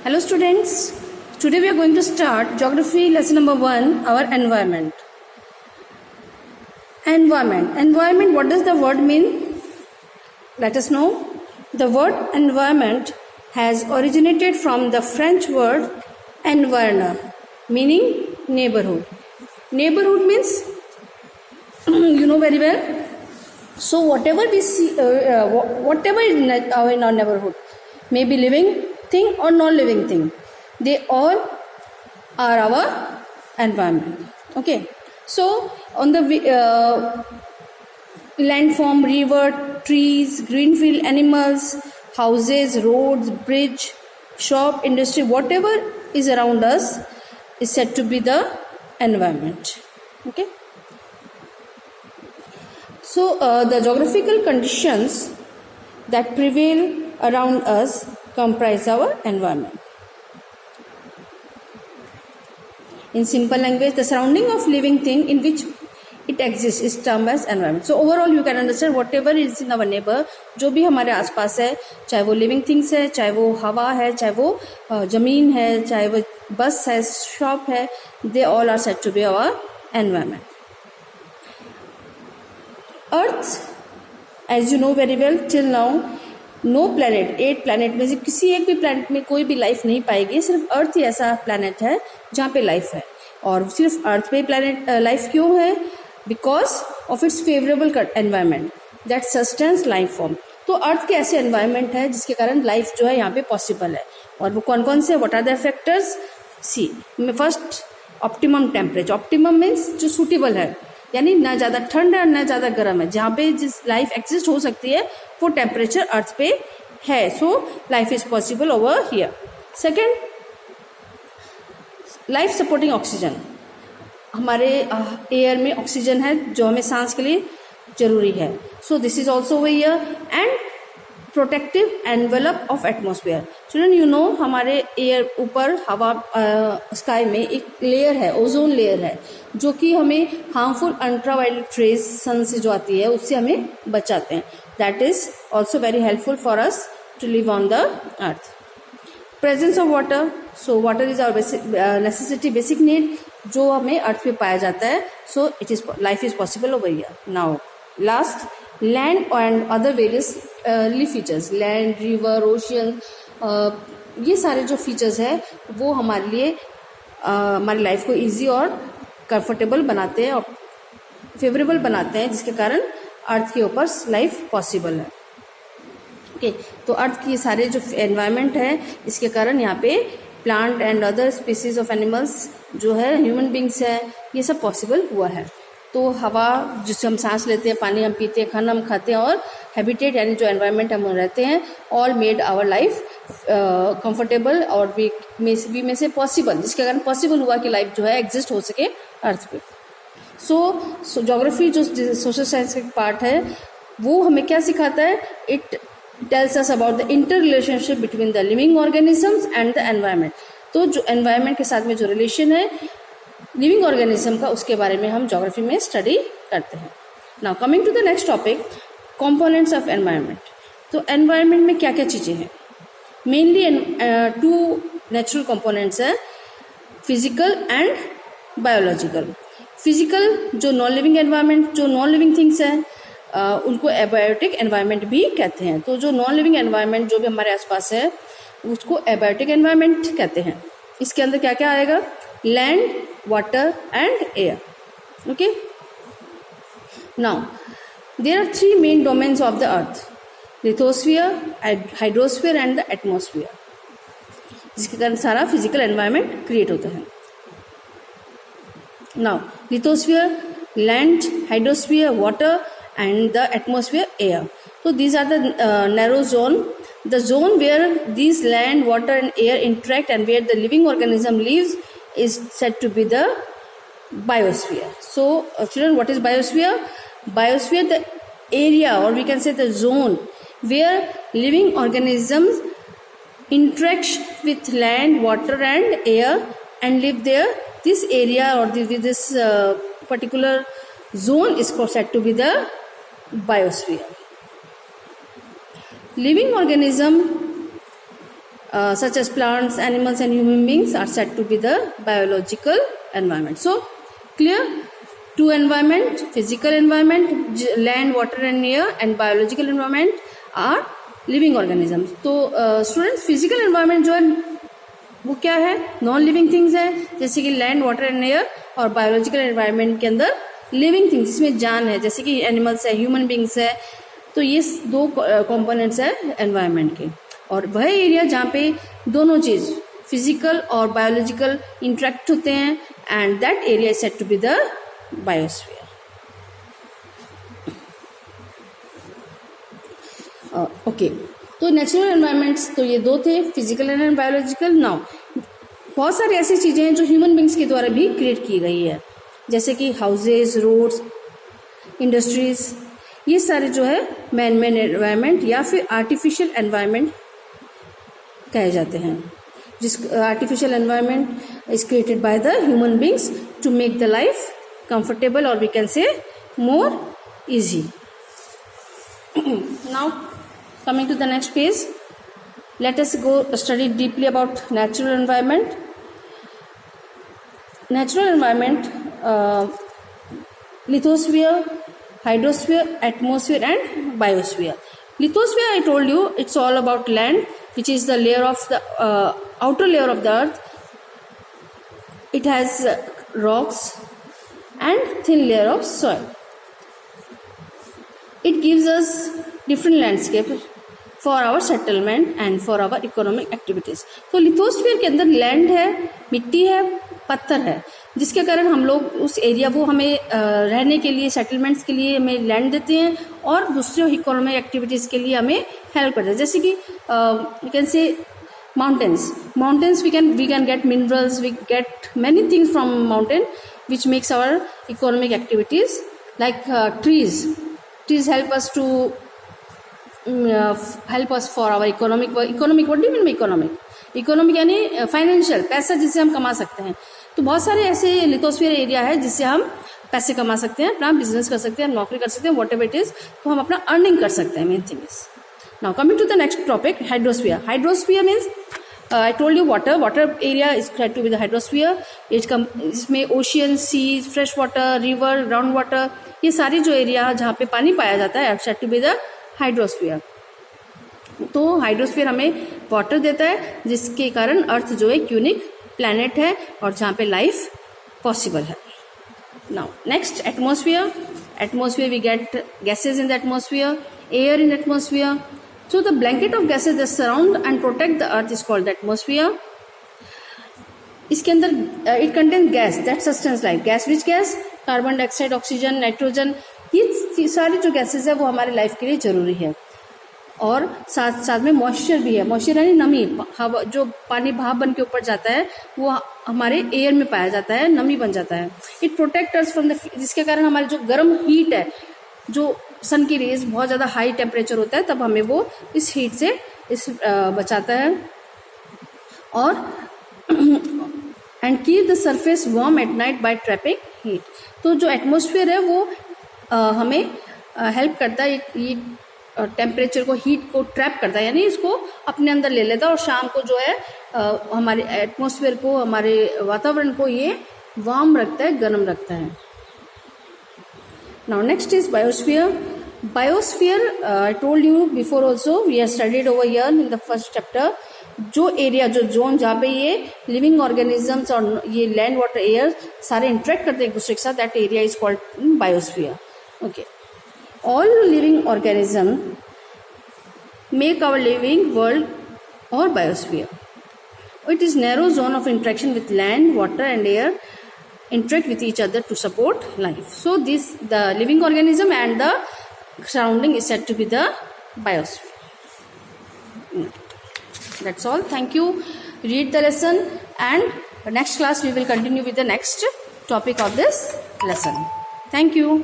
Hello students, today we are going to start geography lesson number 1, our environment. Environment, what does the word mean? Let us know. The word environment has originated from the French word environner, meaning neighborhood. Neighborhood means, you know very well. So whatever we see, whatever in our neighborhood, may be living thing or non-living thing, they all are our environment. Okay, so on the landform, river, trees, greenfield, animals, houses, roads, bridge, shop, industry, whatever is around us is said to be the environment. Okay, so the geographical conditions that prevail around us comprise our environment. In simple language, the surrounding of living thing in which it exists is termed as environment. So overall you can understand whatever is in our neighbor, जो भी हमारे आसपास है, चाहे वो living things है, चाहे वो हवा है, चाहे वो जमीन है, चाहे वो बस है, शॉप है, they all are said to be our environment. Earth, as you know very well, till now no planet, 8 planet में से किसी एक भी प्लैनेट में कोई भी लाइफ नहीं पाएगी. सिर्फ अर्थ ही ऐसा प्लैनेट है जहाँ पे लाइफ है. और सिर्फ अर्थ पे प्लैनेट लाइफ क्यों है? Because of its favourable environment that sustains life form. तो अर्थ के ऐसे एनवायरनमेंट है जिसके कारण लाइफ जो है यहाँ पे पॉसिबल है. और वो कौन कौन से, what are the factors? See first, optimum temperature. Optimum means जो सूटेबल है, यानी ना ज़्यादा ठंड है ना ज़्यादा गर्म है, जहाँ पे जिस लाइफ एग्जिस्ट हो सकती है वो टेम्परेचर अर्थ पे है. So life is possible over here. Second, life supporting oxygen. हमारे एयर में ऑक्सीजन है जो हमें सांस के लिए जरूरी है. So this is also over here. And protective envelope of atmosphere. Children you know, हमारे एयर ऊपर हवा स्काई में एक लेयर है, ओजोन लेयर है, जो कि हमें हार्मफुल अल्ट्रावायलेट रेज सन से जो आती है उससे हमें बचाते हैं. That is also very helpful for us to live on the earth. Presence of water. So water is our necessity, basic need जो हमें अर्थ पे पाया जाता है. So it is life is possible over here. Now last, land and other various live features. Land, river, ocean, ये सारे जो features है वो हमारे लिए हमारी लाइफ को इजी और कंफर्टेबल बनाते हैं और फेवरेबल बनाते हैं, जिसके कारण अर्थ के ऊपर लाइफ पॉसिबल है. ओके, तो अर्थ की सारे जो एनवायरनमेंट है इसके कारण यहाँ पे plant and other species of animals जो है, ह्यूमन बींग्स है, ये सब पॉसिबल हुआ है. तो हवा जिससे हम सांस लेते हैं, पानी हम पीते हैं, खाना हम खाते हैं, और हैबिटेट यानी जो एनवायरनमेंट हम रहते हैं, all made our life comfortable और वी में से पॉसिबल, जिसके कारण पॉसिबल हुआ कि लाइफ जो है एग्जिस्ट हो सके अर्थ पे. सो ज्योग्राफी जो सोशल साइंस का पार्ट है वो हमें क्या सिखाता है? It tells us about the inter relationship between the living organisms and the environment. तो जो एनवायरनमेंट के साथ में जो रिलेशन है लिविंग ऑर्गेनिज्म का, उसके बारे में हम ज्योग्राफी में स्टडी करते हैं. Now coming to the next topic, components of environment. तो एनवायरनमेंट में क्या क्या चीज़ें हैं? मेनली 2 नेचुरल कंपोनेंट्स है, फिजिकल एंड बायोलॉजिकल. फिजिकल जो नॉन लिविंग एनवायरनमेंट, जो नॉन लिविंग थिंग्स हैं उनको एबायोटिक एनवायरनमेंट भी कहते हैं. तो जो नॉन लिविंग एनवायरनमेंट जो भी हमारे आसपास है उसको एबायोटिक एनवायरनमेंट कहते हैं. इसके अंदर क्या क्या आएगा? Land, water and air. Okay, now there are 3 main domains of the earth: lithosphere, hydrosphere and the atmosphere, जिसके कारण सारा फिजिकल एनवायरनमेंट क्रिएट होता है. Now lithosphere, land, hydrosphere, water and the atmosphere, air. So these are the narrow zone, the zone where these land, water and air interact and where the living organism lives is said to be the biosphere. So children, what is biosphere? Biosphere, the area, or we can say the zone where living organisms interact with land, water and air and live there. This area or this particular zone is said to be the biosphere. Living organism such as plants, animals and human beings are said to be the biological environment. So clear, two environment, physical environment, land, water and air, and biological environment are living organisms. तो students physical environment जो है वो क्या है, non living things है, जैसे कि land, water and air, और बायोलॉजिकल एनवायरनमेंट के अंदर लिविंग थिंग्स जिसमें जान है, जैसे कि एनिमल्स है, ह्यूमन बींग्स है. तो ये दो कंपोनेंट्स है एनवायरनमेंट के. और वह एरिया जहाँ पे दोनों चीज फिजिकल और बायोलॉजिकल इंटरेक्ट होते हैं, and that area is said to be the biosphere. Okay, तो नेचुरल एनवायरनमेंट्स तो ये दो थे, फिजिकल एंड बायोलॉजिकल. नाउ बहुत सारी ऐसी चीजें हैं जो ह्यूमन बींग्स के द्वारा भी क्रिएट की गई है, जैसे कि हाउसेज, रोड्स, इंडस्ट्रीज, ये सारे जो है मैन मेड एनवायरनमेंट या फिर आर्टिफिशियल एनवायरनमेंट कहे जाते हैं. जिस artificial environment is created by the human beings to make the life comfortable, और we can say more easy. Now coming to the next page, let us go study deeply about natural environment. Natural environment, lithosphere, hydrosphere, atmosphere and biosphere. Lithosphere, I told you, it's all about land, which is the layer of the outer layer of the earth. It has rocks and thin layer of soil. It gives us different landscape for our settlement and for our economic activities. तो lithosphere के अंदर land है, मिट्टी है, पत्थर है, जिसके कारण हम लोग उस एरिया वो हमें रहने के लिए, सेटलमेंट्स के लिए हमें लैंड देते हैं, और दूसरे इकोनॉमिक एक्टिविटीज़ के लिए हमें हेल्प करते हैं. जैसे कि we can say mountains we can get minerals, we get many things from mountain which makes our economic activities. Like trees help us to help us for our economic. What do you mean by economic यानी financial, पैसा जिससे हम कमा सकते हैं. तो बहुत सारे ऐसे लिथोस्फीयर एरिया है जिससे हम पैसे कमा सकते हैं, अपना बिजनेस कर सकते हैं, नौकरी कर सकते हैं, वॉट एवर इट इज, तो हम अपना अर्निंग कर सकते हैं. Main thing is now coming to the next topic, hydrosphere. Hydrosphere means I told you water area is said to be the hydrosphere. इसमें ocean, sea, fresh water, river, ground water, ये सारी जो area जहाँ पे पानी पाया जाता है said to be the hydrosphere. तो हाइड्रोस्फीयर हमें वाटर देता है, जिसके कारण अर्थ जो एक यूनिक प्लैनेट है और जहाँ पे लाइफ पॉसिबल है. Now next, atmosphere. Atmosphere we get gases in the atmosphere, air in atmosphere. So the blanket of gases that surround and protect the earth is called the atmosphere. इसके अंदर it contains gas that sustains life. gas, which gas? Carbon dioxide, oxygen, nitrogen, ये सारी जो gases है वो हमारे life के लिए जरूरी है. और साथ साथ में मॉइस्चर भी है. मॉइस्चर यानी नमी, हवा, जो पानी भाप बन के ऊपर जाता है वो हमारे एयर में पाया जाता है, नमी बन जाता है. It protect us from the, जिसके कारण हमारी जो गर्म हीट है, जो सन की रेज बहुत ज़्यादा हाई टेम्परेचर होता है, तब हमें वो इस हीट से बचाता है. और and keep the surface warm at night by trapping heat. तो जो एटमॉस्फेयर है वो हमें हेल्प करता है, ये टेम्परेचर को, हीट को ट्रैप करता है, यानी इसको अपने अंदर ले लेता है, और शाम को जो है हमारे एटमॉस्फेयर को, हमारे वातावरण को ये वार्म रखता है, गर्म रखता है. Now next is biosphere. Biosphere, I told you before also, we have studied over here in the first chapter. जो एरिया, जो जोन जहाँ पे ये लिविंग ऑर्गेनिजम्स और ये लैंड, वाटर, एयर सारे इंटरेक्ट करते हैं एक दूसरे के साथ, that area is called biosphere. Okay, all living organism make our living world और biosphere. It is narrow zone of interaction with land, water and air interact with each other to support life. So this, the living organism and the surrounding is said to be the biosphere. That's all. Thank you. Read the lesson, and next class we will continue with the next topic of this lesson. Thank you.